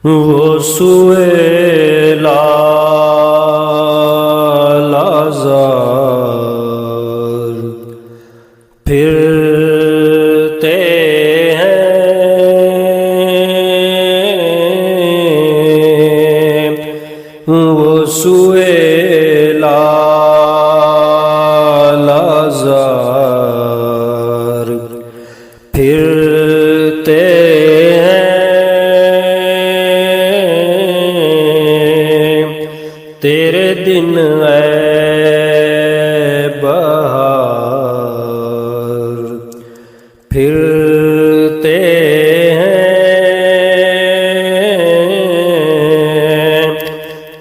وہ سوئے لازار پھرتے ہیں، وہ سوئے لازار پھرتے تیرے دن اے بہار پھرتے ہیں،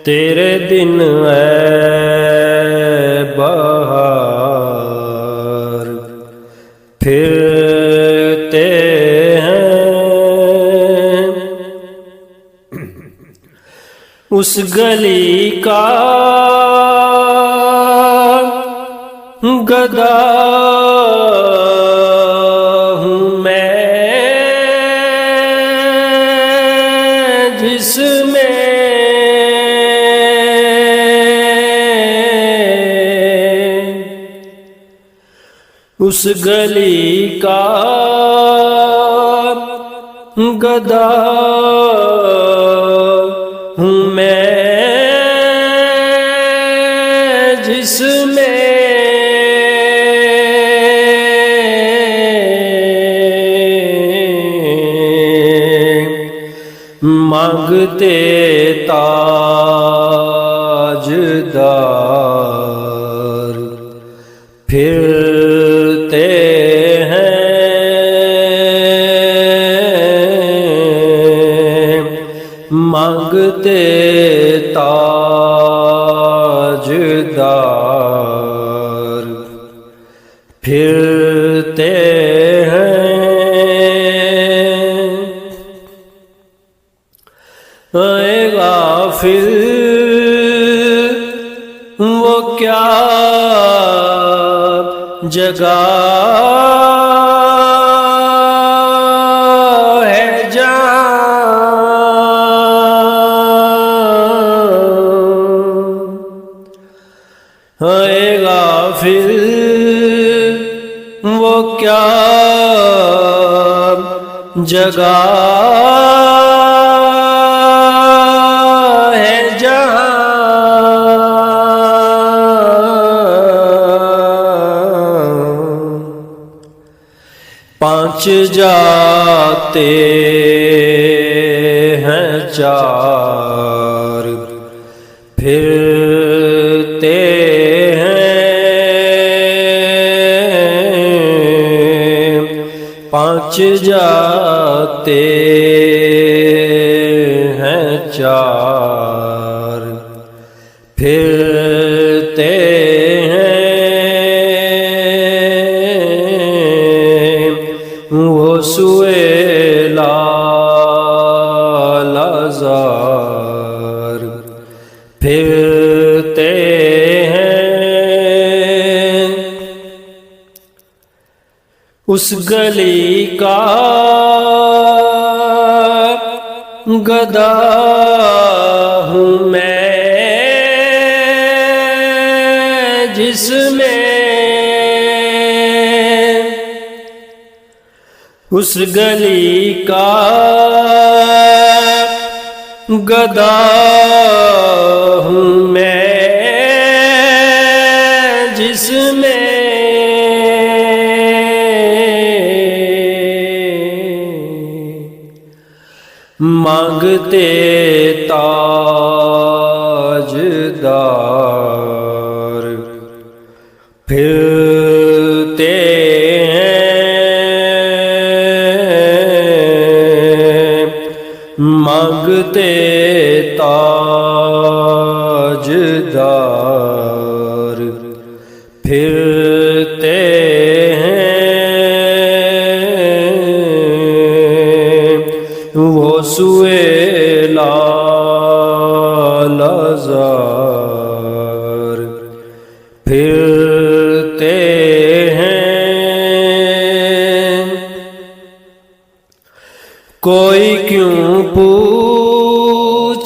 تیرے دن اے بہار پھرتے ہیں۔ اس گلی کا گدا ہوں میں جس میں اس گلی کا گدا ہوں میں جس میں مانگتے تاجدار پھرتے ہیں، مانگتے تاجدار پھرتے ہیں۔ اے غافل وہ کیا جگہ ہے جہاں، اے غافل وہ کیا جگہ ہے جہاں پانچ جاتے ہیں چار پھرتے ہیں، پانچ جاتے ہیں چار پھرتے ہیں، وہ سوئے لازار پھرتے ہیں۔ اس گلی کا گدا ہوں میں جس میں اس گلی کا گدا ہوں میں جس میں مانگتے تاجدار پھرتے ہیں، مانگتے تاجدار پھرتے ہیں، وہ سوئے لازار پھرتے ہیں۔ کوئی کیوں پوچھے